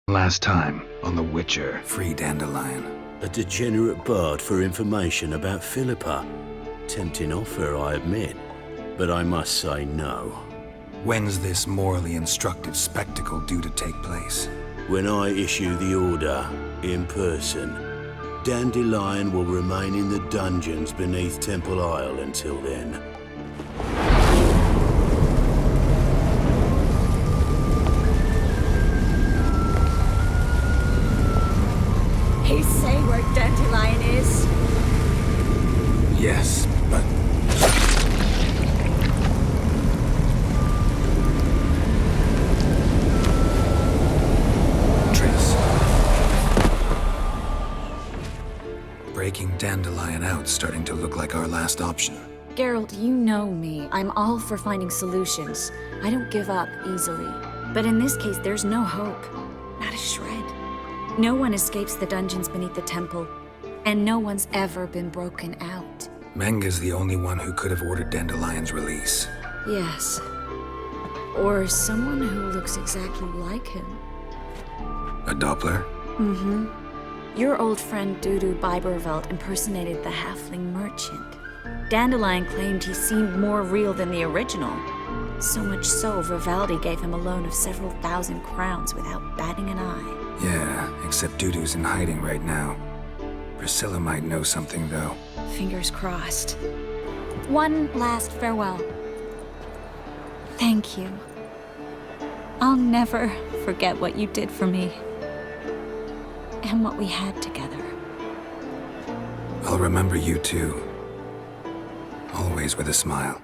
Last time, on The Witcher. Free Dandelion. A degenerate bard for information about Philippa. Tempting offer, I admit, but I must say no. When's this morally instructive spectacle due to take place? When I issue the order, in person, Dandelion will remain in the dungeons beneath Temple Isle until then. He say where Dandelion is? Yes, but... Breaking Dandelion out's starting to look like our last option. Geralt, you know me. I'm all for finding solutions. I don't give up easily. But in this case, there's no hope. Not a shred. No one escapes the dungeons beneath the temple, and no one's ever been broken out. Menga's the only one who could have ordered Dandelion's release. Yes. Or someone who looks exactly like him. A Doppler? Mm-hmm. Your old friend Dudu Biberveld impersonated the halfling merchant. Dandelion claimed he seemed more real than the original. So much so, Vivaldi gave him a loan of several thousand crowns without batting an eye. Yeah, except Dudu's in hiding right now. Priscilla might know something, though. Fingers crossed. One last farewell. Thank you. I'll never forget what you did for me. And what we had together. I'll remember you too. Always with a smile.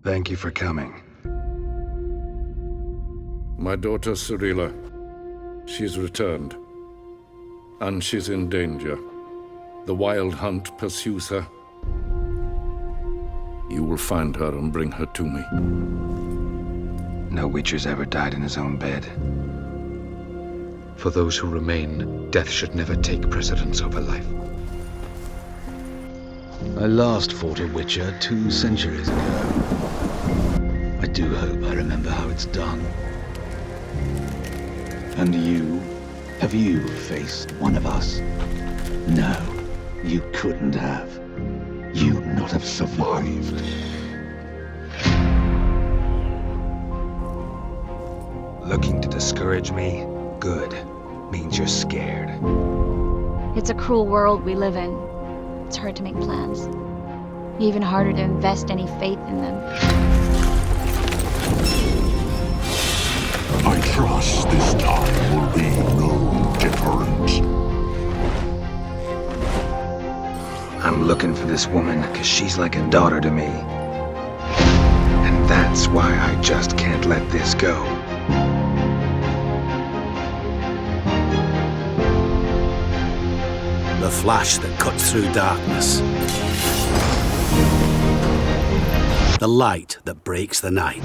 Thank you for coming. My daughter Priscilla. She's returned. And she's in danger. The Wild Hunt pursues her. You will find her and bring her to me. No Witcher's ever died in his own bed. For those who remain, death should never take precedence over life. I last fought a Witcher 2 centuries ago. I do hope I remember how it's done. And you? Have you faced one of us? No, you couldn't have. You'd not have survived. Looking to discourage me? Good. Means you're scared. It's a cruel world we live in. It's hard to make plans. Even harder to invest any faith in them. I trust this time will be no different. I'm looking for this woman because she's like a daughter to me. And that's why I just can't let this go. The flash that cuts through darkness. The light that breaks the night.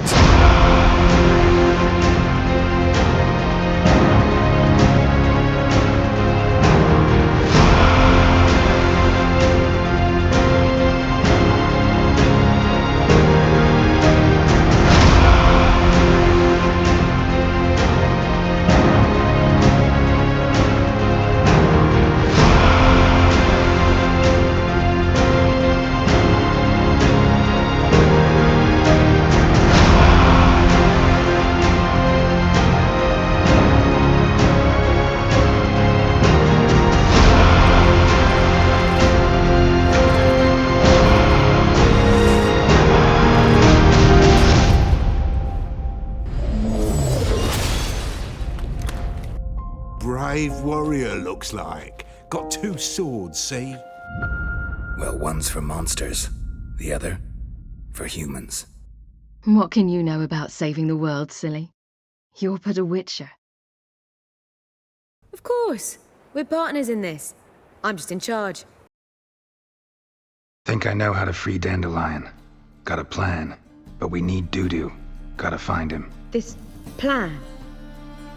Brave warrior, looks like. Got 2 swords, see? Well, one's for monsters, the other for humans. What can you know about saving the world, silly? You're but a Witcher. Of course. We're partners in this. I'm just in charge. Think I know how to free Dandelion. Got a plan. But we need Dudu. Gotta find him. This plan?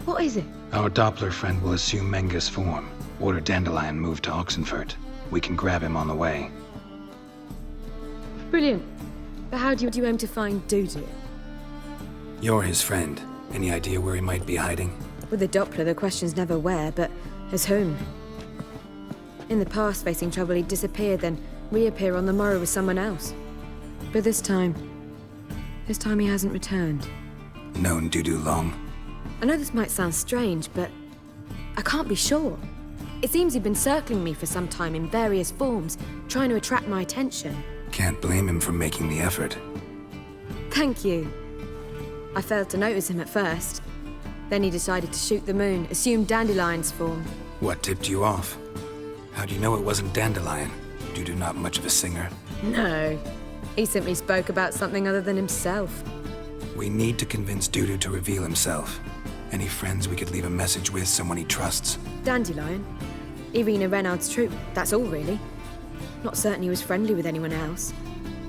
What is it? Our Doppler friend will assume Menga's form. Order Dandelion moved to Oxenfurt. We can grab him on the way. Brilliant. But how do you aim to find Dudu? You're his friend. Any idea where he might be hiding? With the Doppler, the question's never where, but as whom. In the past, facing trouble, he'd disappear, then reappear on the morrow with someone else. But this time he hasn't returned. Known Dudu long? I know this might sound strange, but I can't be sure. It seems he'd been circling me for some time in various forms, trying to attract my attention. Can't blame him for making the effort. Thank you. I failed to notice him at first. Then he decided to shoot the moon, assume Dandelion's form. What tipped you off? How do you know it wasn't Dandelion? Dudu not much of a singer. No. He simply spoke about something other than himself. We need to convince Dudu to reveal himself. Any friends we could leave a message with, someone he trusts? Dandelion. Irina Renaud's troupe, that's all really. Not certain he was friendly with anyone else.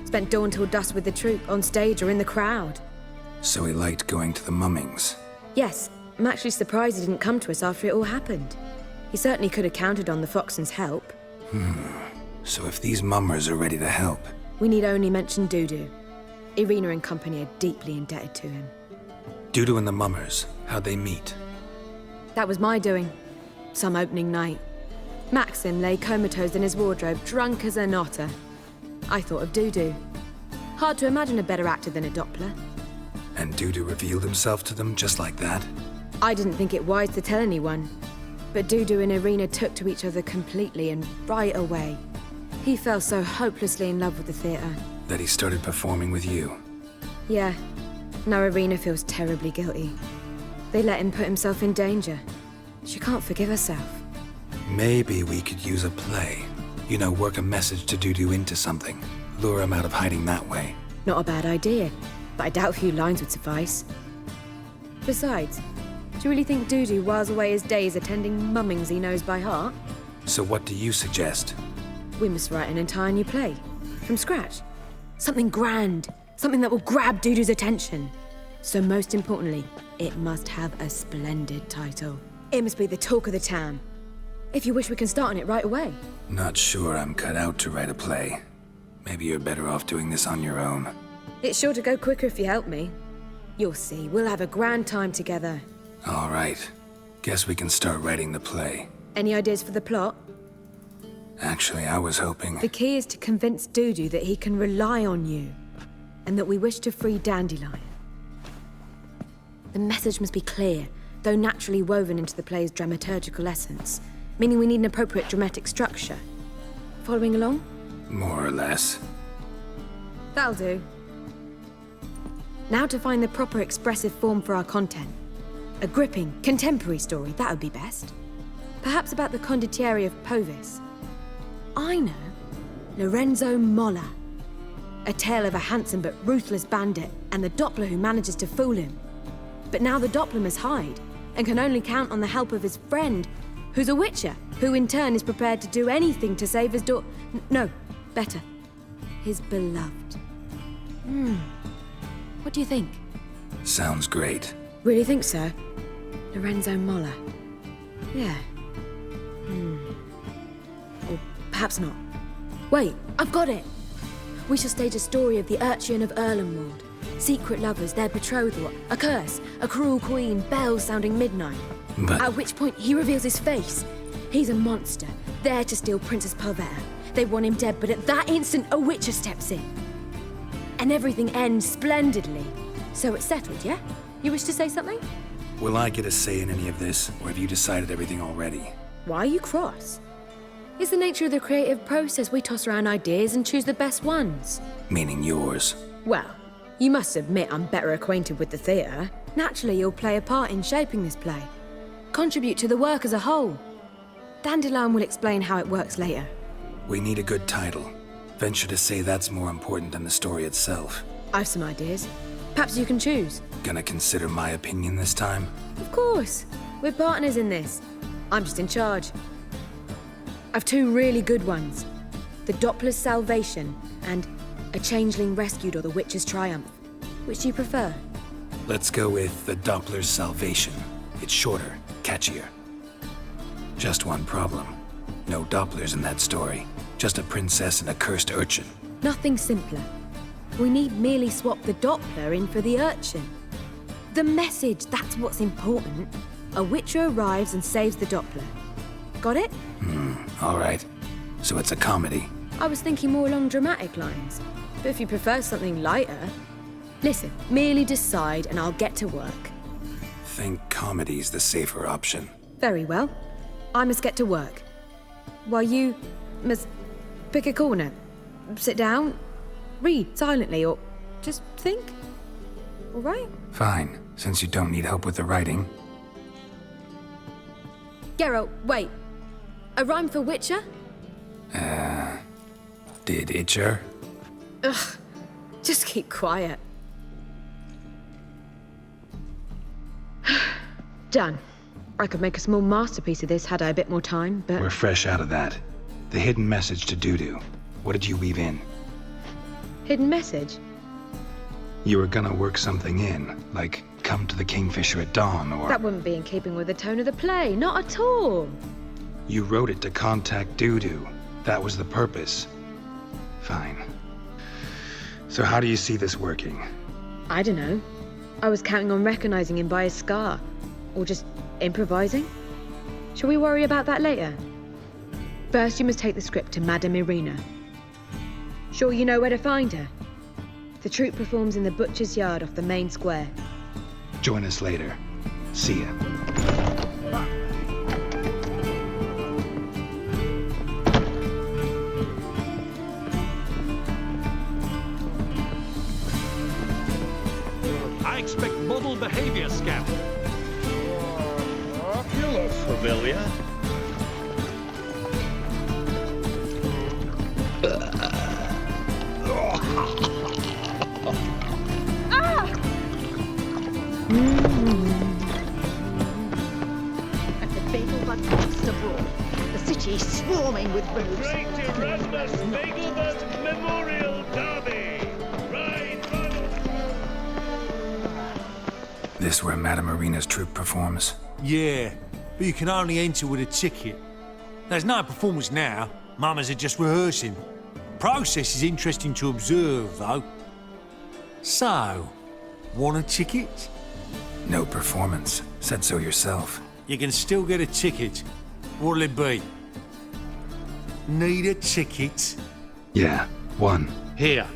Spent dawn till dusk with the troupe, on stage or in the crowd. So he liked going to the mummings? Yes, I'm actually surprised he didn't come to us after it all happened. He certainly could have counted on the Foxen's help. So if these mummers are ready to help... We need only mention Dudu. Irina and company are deeply indebted to him. Dudu and the mummers, how'd they meet? That was my doing. Some opening night. Maxim lay comatose in his wardrobe, drunk as an otter. I thought of Dudu. Hard to imagine a better actor than a Doppler. And Dudu revealed himself to them just like that? I didn't think it wise to tell anyone. But Dudu and Irina took to each other completely and right away. He fell so hopelessly in love with the theatre. That he started performing with you? Yeah. Now Irina feels terribly guilty. They let him put himself in danger. She can't forgive herself. Maybe we could use a play. You know, work a message to Dudu into something. Lure him out of hiding that way. Not a bad idea, but I doubt a few lines would suffice. Besides, do you really think Dudu whiles away his days attending mummings he knows by heart? So what do you suggest? We must write an entire new play. From scratch. Something grand. Something that will grab Dudu's attention. So most importantly, it must have a splendid title. It must be the talk of the town. If you wish, we can start on it right away. Not sure I'm cut out to write a play. Maybe you're better off doing this on your own. It's sure to go quicker if you help me. You'll see, we'll have a grand time together. All right. Guess we can start writing the play. Any ideas for the plot? Actually, I was hoping... The key is to convince Dudu that he can rely on you, and that we wish to free Dandelion. The message must be clear, though naturally woven into the play's dramaturgical essence, meaning we need an appropriate dramatic structure. Following along? More or less. That'll do. Now to find the proper expressive form for our content. A gripping, contemporary story, that would be best. Perhaps about the condottieri of Povis. I know. Lorenzo Molla. A tale of a handsome but ruthless bandit and the Doppler who manages to fool him. But now the Doppler must hide and can only count on the help of his friend, who's a witcher, who in turn is prepared to do anything to save his no, better, his beloved. What do you think? Sounds great. Really think so? Lorenzo Molla. Yeah. Or perhaps not. Wait, I've got it! We shall stage a story of the Urchin of Erlenwald. Secret lovers, their betrothal, a curse, a cruel queen, bells sounding midnight. But... At which point he reveals his face. He's a monster, there to steal Princess Pavetta. They want him dead, but at that instant a witcher steps in. And everything ends splendidly. So it's settled, yeah? You wish to say something? Will I get a say in any of this, or have you decided everything already? Why are you cross? It's the nature of the creative process. We toss around ideas and choose the best ones. Meaning yours. Well, you must admit I'm better acquainted with the theatre. Naturally, you'll play a part in shaping this play. Contribute to the work as a whole. Dandelion will explain how it works later. We need a good title. Venture to say that's more important than the story itself. I've some ideas. Perhaps you can choose. Gonna consider my opinion this time? Of course. We're partners in this. I'm just in charge. I've two really good ones. The Doppler's Salvation and A Changeling Rescued or the Witch's Triumph. Which do you prefer? Let's go with The Doppler's Salvation. It's shorter, catchier. Just one problem. No Dopplers in that story. Just a princess and a cursed urchin. Nothing simpler. We need merely swap the Doppler in for the urchin. The message, that's what's important. A Witcher arrives and saves the Doppler. Got it? All right. So it's a comedy. I was thinking more along dramatic lines. But if you prefer something lighter... Listen, merely decide and I'll get to work. Think comedy's the safer option. Very well. I must get to work. While you must pick a corner. Sit down, read silently, or just think. All right? Fine, since you don't need help with the writing. Geralt, wait. A rhyme for Witcher? Did Itcher? Ugh, just keep quiet. Done. I could make a small masterpiece of this had I a bit more time, but... We're fresh out of that. The hidden message to Dudu. What did you weave in? Hidden message? You were gonna work something in, like come to the Kingfisher at dawn, or... That wouldn't be in keeping with the tone of the play, not at all. You wrote it to contact Dudu. That was the purpose. Fine. So how do you see this working? I don't know. I was counting on recognizing him by his scar. Or just improvising. Shall we worry about that later? First, you must take the script to Madame Irina. Sure you know where to find her? The troupe performs in the butcher's yard off the main square. Join us later. See ya. I expect model behavior, Scout. You look familiar. At the Bagelbud Monster Brawl, the city swarming with rogues. Great Erasmus Bagelbud Memorial Derby. Ride, This where Madame Irina's troupe performs? Yeah, but you can only enter with a ticket. There's no performance now. Mamas are just rehearsing. Process is interesting to observe, though. So, want a ticket? No performance. Said so yourself. You can still get a ticket. What'll it be? Need a ticket? Yeah, one. Here.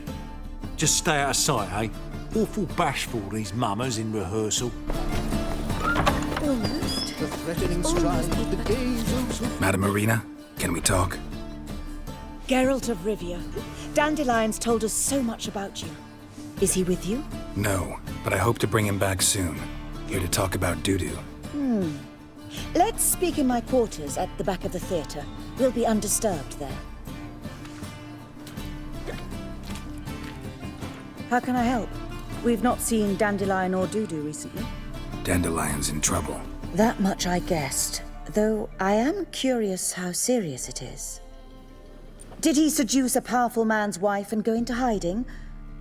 Just stay out of sight, eh? Awful bashful, these mamas in rehearsal. Madame Irina, can we talk? Geralt of Rivia. Dandelion's told us so much about you. Is he with you? No, but I hope to bring him back soon. Here to talk about Dudu. Let's speak in my quarters at the back of the theatre. We'll be undisturbed there. How can I help? We've not seen Dandelion or Dudu recently. Dandelion's in trouble. That much I guessed, though I am curious how serious it is. Did he seduce a powerful man's wife and go into hiding?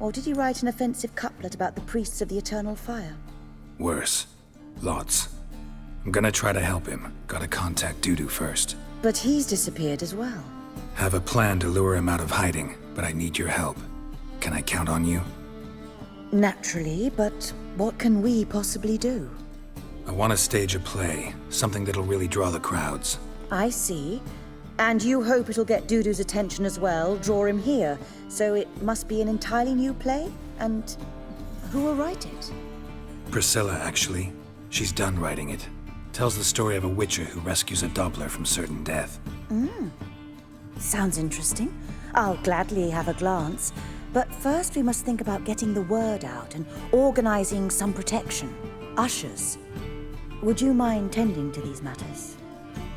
Or did he write an offensive couplet about the priests of the eternal fire? Worse. Lots. I'm gonna try to help him. Gotta contact Dudu first. But he's disappeared as well. Have a plan to lure him out of hiding, but I need your help. Can I count on you? Naturally, but what can we possibly do? I want to stage a play, something that'll really draw the crowds. I see. And you hope it'll get Dudu's attention as well, draw him here. So it must be an entirely new play? And who will write it? Priscilla, actually. She's done writing it. Tells the story of a witcher who rescues a Doppler from certain death. Sounds interesting. I'll gladly have a glance. But first we must think about getting the word out and organizing some protection. Ushers. Would you mind tending to these matters?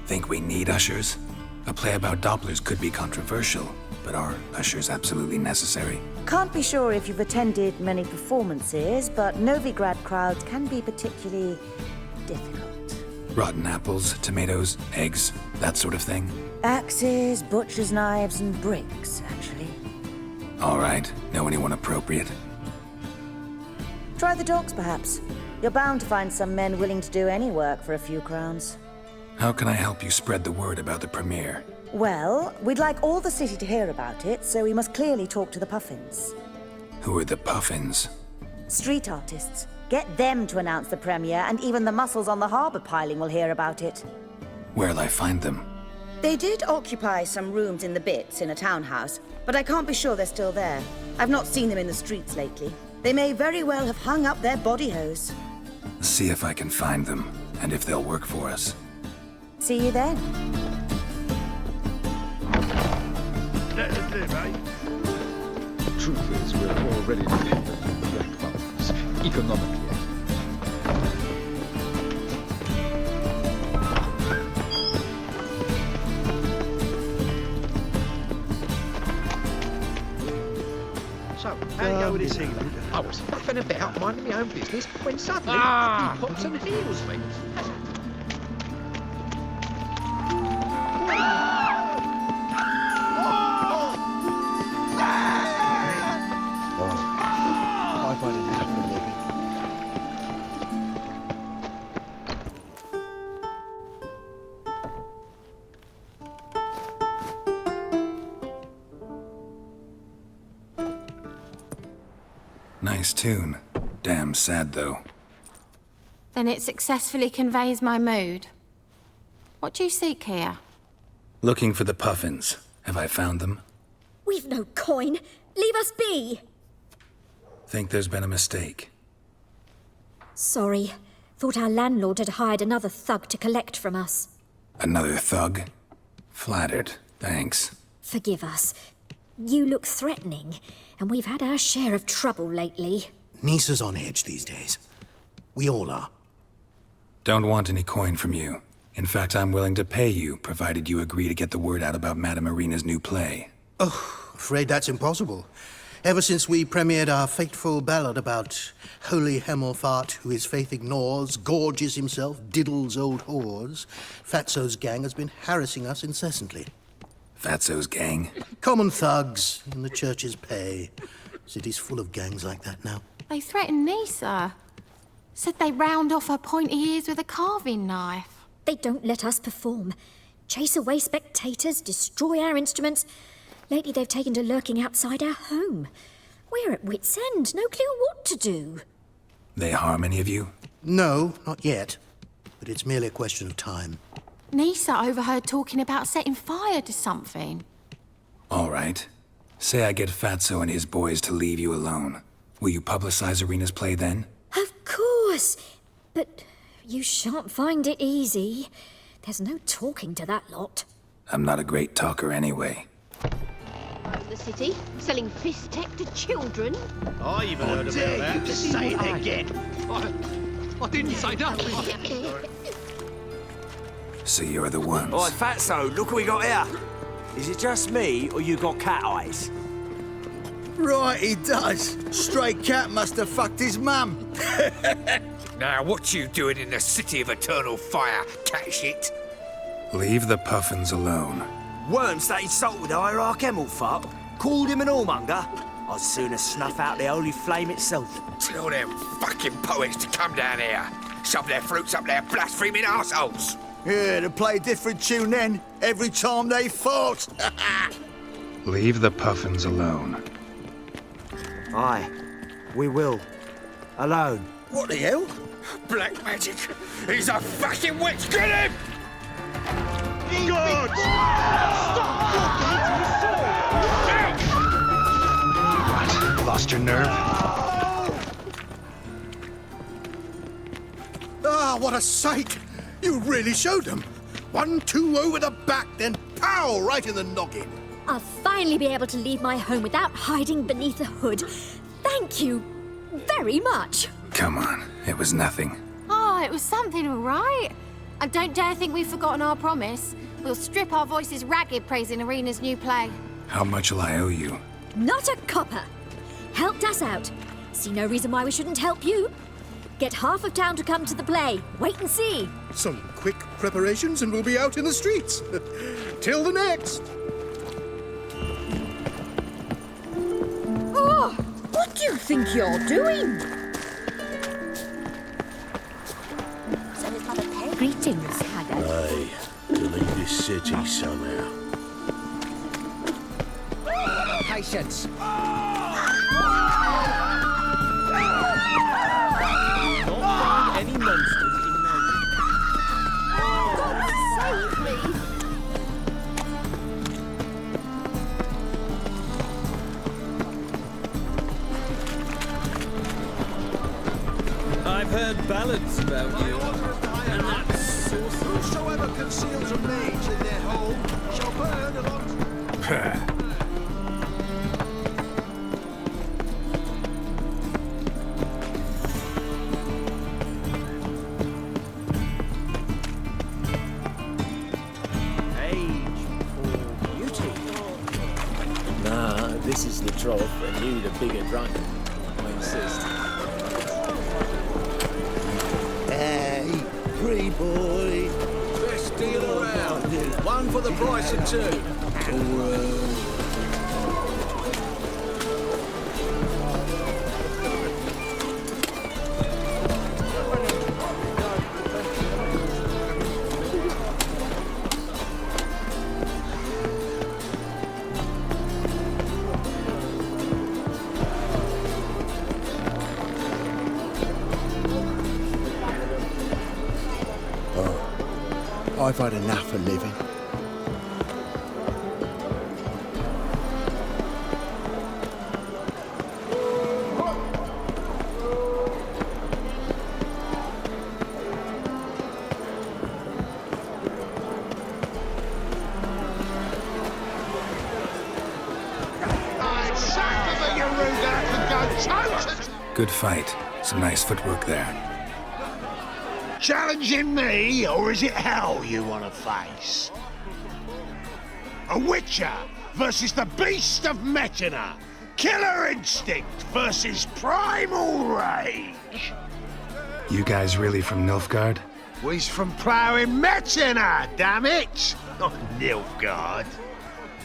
Think we need ushers? A play about Dopplers could be controversial, but are ushers absolutely necessary? Can't be sure if you've attended many performances, but Novigrad crowds can be particularly difficult. Rotten apples, tomatoes, eggs, that sort of thing? Axes, butcher's knives, and bricks, actually. All right. Know anyone appropriate? Try the dogs, perhaps. You're bound to find some men willing to do any work for a few crowns. How can I help you spread the word about the premiere? Well, we'd like all the city to hear about it, so we must clearly talk to the Puffins. Who are the Puffins? Street artists. Get them to announce the premiere, and even the mussels on the harbour piling will hear about it. Where'll I find them? They did occupy some rooms in the Bits in a townhouse, but I can't be sure they're still there. I've not seen them in the streets lately. They may very well have hung up their body hose. See if I can find them, and if they'll work for us. See you then. Let us live, eh? Truth is, we're already dependent on the Black Puffins, economically. So, how do you go with this evening? I was faffing about, minding my own business, when suddenly he pops and heals me. I've had enough of living. Nice tune. Damn sad, though. Then it successfully conveys my mood. What do you seek here? Looking for the Puffins. Have I found them? We've no coin. Leave us be. Think there's been a mistake. Sorry. Thought our landlord had hired another thug to collect from us. Another thug? Flattered. Thanks. Forgive us. You look threatening, and we've had our share of trouble lately. Nisa's on edge these days. We all are. Don't want any coin from you. In fact, I'm willing to pay you, provided you agree to get the word out about Madame Irina's new play. Oh, afraid that's impossible. Ever since we premiered our fateful ballad about holy Hemelfart, who his faith ignores, gorges himself, diddles old whores, Fatso's gang has been harassing us incessantly. Fatso's gang? Common thugs in the church's pay. City's full of gangs like that now. They threatened Nisa. Said they round off her pointy ears with a carving knife. They don't let us perform. Chase away spectators, destroy our instruments. Lately they've taken to lurking outside our home. We're at wit's end, no clue what to do. They harm any of you? No, not yet. But it's merely a question of time. Nisa overheard talking about setting fire to something. All right. Say I get Fatso and his boys to leave you alone. Will you publicize Irina's play then? Of course. But you shan't find it easy. There's no talking to that lot. I'm not a great talker anyway. The city, selling fist tech to children. I even heard about that. You say it again. I didn't say nothing. So you're the ones. Oi, Fatso, look what we got here. Is it just me, or you got cat eyes? Right, he does. Stray cat must have fucked his mum. Now, what you doing in the city of eternal fire, cat shit? Leave the Puffins alone. Worms that insulted Hierarch Hemelfart, called him an whoremonger. I'd sooner snuff out the holy flame itself. Tell them fucking poets to come down here. Shove their fruits up their blaspheming arseholes. Yeah, to play a different tune then, every time they fought. Leave the Puffins alone. Aye, we will. Alone. What the hell? Black magic! He's a fucking witch! Get him! God! What? Lost your nerve? Ah, what a sight! You really showed them. 1-2 over the back, then pow, right in the noggin. I'll finally be able to leave my home without hiding beneath a hood. Thank you very much. Come on, it was nothing. Oh, it was something, all right. And don't dare think we've forgotten our promise. We'll strip our voices ragged praising Irina's new play. How much will I owe you? Not a copper. Helped us out. See no reason why we shouldn't help you. Get half of town to come to the play. Wait and see. Some quick preparations and we'll be out in the streets. Till the next. Oh, what do you think you're doing? So his mother came. Greetings, Haggard. Aye, to leave this city somehow. Patience. I've heard ballads about you. And that sorcerer. Whosoever conceals a mage in their home shall burn along. This is the trough, and you the bigger drunk. I insist. Hey, free boy. Best deal around. One for the price of two. I've had enough of living. Good fight. Some nice footwork there. Challenging me, or is it hell you want to face? A Witcher versus the Beast of Metina. Killer instinct versus primal rage. You guys really from Nilfgaard? We's from ploughing Metina, damn it! Not Nilfgaard.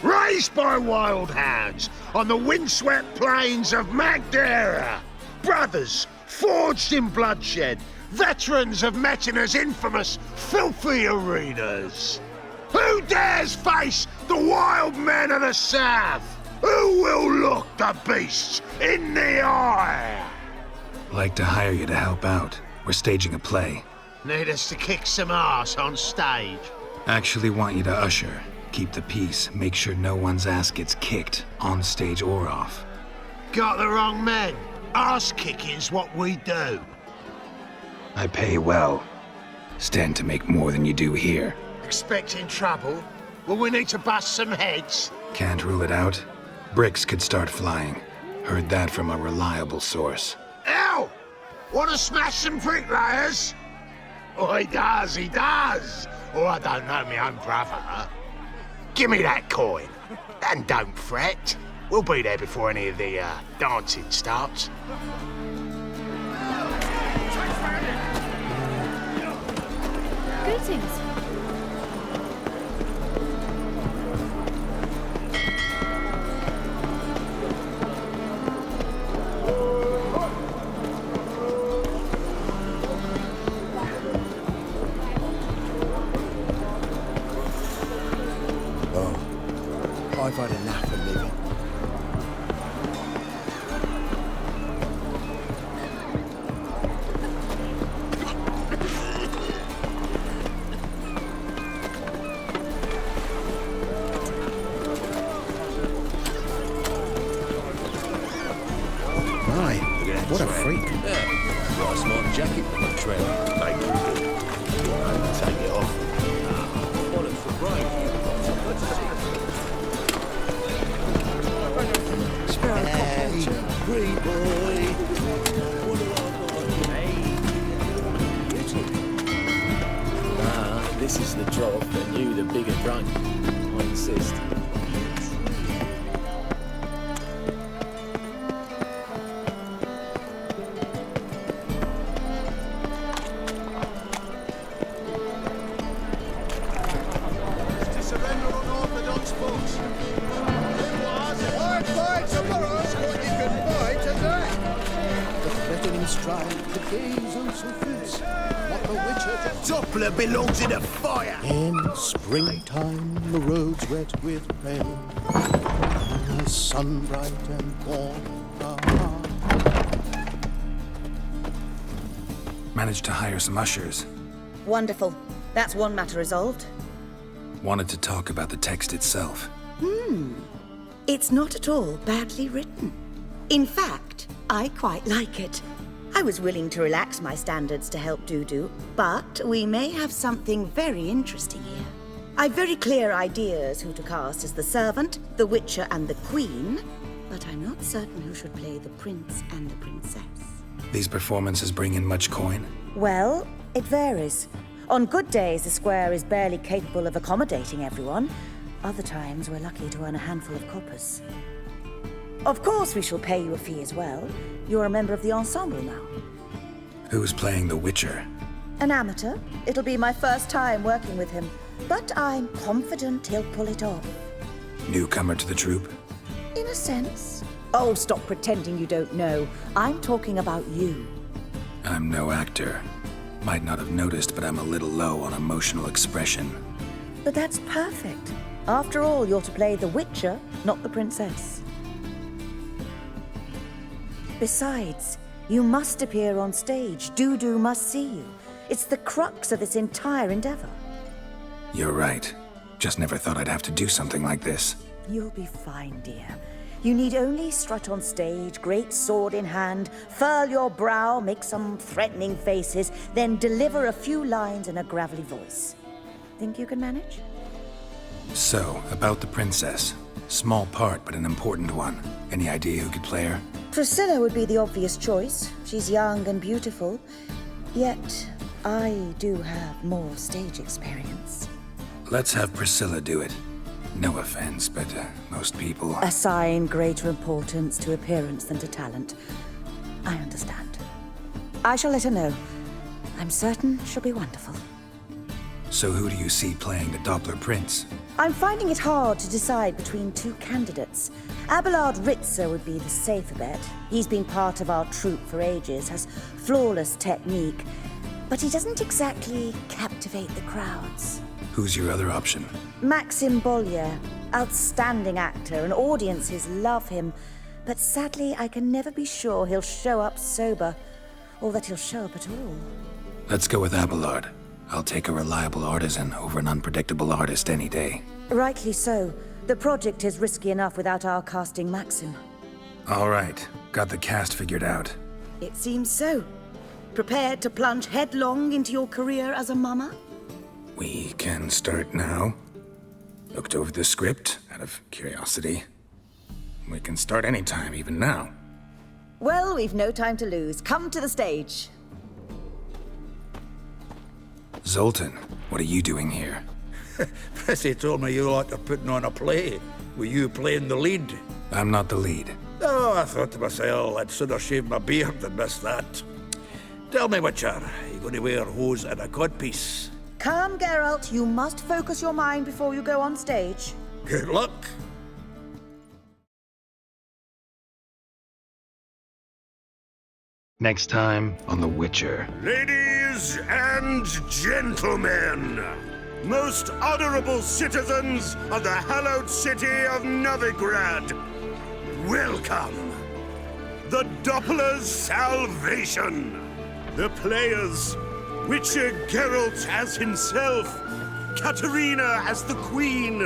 Raised by wild hounds on the windswept plains of Magdera. Brothers forged in bloodshed. Veterans of Metina's infamous filthy arenas. Who dares face the wild men of the south? Who will look the beasts in the eye? Like to hire you to help out. We're staging a play. Need us to kick some ass on stage? Actually want you to usher. Keep the peace. Make sure no one's ass gets kicked, on stage or off. Got the wrong men. Ass kicking's what we do. I pay well. Stand to make more than you do here. Expecting trouble? Will we need to bust some heads? Can't rule it out. Bricks could start flying. Heard that from a reliable source. Ow! Want to smash some bricklayers? Oh, he does, he does. Oh, I don't know my own brother. Give me that coin. And don't fret. We'll be there before any of the dancing starts. Greetings. I've had enough of living. My, what a freak. Yeah, got a smart jacket on the trail. Make it good. Take it off. Bollocks for brain. Hey, free boy. This is the trough, and you the bigger drunk. I insist. To surrender unorthodox folks. I'd fight tomorrow what you can buy today. The threatening stride, the gaze also fits. What the Witcher Doppler belongs in a fire. in springtime, the roads wet with rain. The sun bright and warm. Managed to hire some ushers. Wonderful. That's one matter resolved. Wanted to talk about the text itself. It's not at all badly written. In fact, I quite like it. I was willing to relax my standards to help Dudu, but we may have something very interesting here. I've very clear ideas who to cast as the servant, the witcher, and the queen, but I'm not certain who should play the prince and the princess. These performances bring in much coin? Well, it varies. On good days, the square is barely capable of accommodating everyone. Other times, we're lucky to earn a handful of coppers. Of course, we shall pay you a fee as well. You're a member of the ensemble now. Who's playing the Witcher? An amateur. It'll be my first time working with him, but I'm confident he'll pull it off. Newcomer to the troupe? In a sense. Oh, stop pretending you don't know. I'm talking about you. I'm no actor. Might not have noticed, but I'm a little low on emotional expression. But that's perfect. After all, you're to play the Witcher, not the princess. Besides, you must appear on stage. Dudu must see you. It's the crux of this entire endeavor. You're right. Just never thought I'd have to do something like this. You'll be fine, dear. You need only strut on stage, great sword in hand, furl your brow, make some threatening faces, then deliver a few lines in a gravelly voice. Think you can manage? So, about the princess. Small part, but an important one. Any idea who could play her? Priscilla would be the obvious choice. She's young and beautiful. Yet, I do have more stage experience. Let's have Priscilla do it. No offense, but most people... Assign greater importance to appearance than to talent. I understand. I shall let her know. I'm certain she'll be wonderful. So who do you see playing the Doppler prince? I'm finding it hard to decide between two candidates. Abelard Ritzer would be the safer bet. He's been part of our troupe for ages, has flawless technique, but he doesn't exactly captivate the crowds. Who's your other option? Maxim Bollier, outstanding actor, and audiences love him. But sadly, I can never be sure he'll show up sober, or that he'll show up at all. Let's go with Abelard. I'll take a reliable artisan over an unpredictable artist any day. Rightly so. The project is risky enough without our casting Maxim. All right. Got the cast figured out. It seems so. Prepared to plunge headlong into your career as a mama? We can start now. Looked over the script, out of curiosity. We can start anytime, even now. Well, we've no time to lose. Come to the stage. Zoltan, what are you doing here? Prissy told me you lot are putting on a play. Were you playing the lead? I'm not the lead. Oh, I thought to myself, I'd sooner shave my beard than miss that. Tell me, Witcher, are you going to wear hose and a codpiece? Calm, Geralt. You must focus your mind before you go on stage. Good luck. Next time on The Witcher. Ladies and gentlemen, most honorable citizens of the hallowed city of Novigrad, welcome. The Doppler's salvation. The players, Witcher Geralt as himself, Katerina as the queen,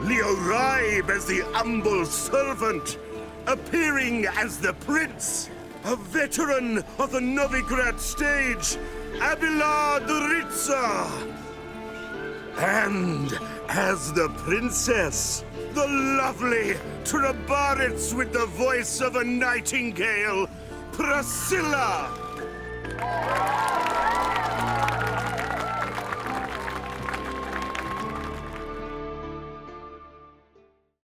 Leo Raib as the humble servant, appearing as the prince, a veteran of the Novigrad stage, Abelard Ritzer. And as the princess, the lovely Trabaritz with the voice of a nightingale, Priscilla.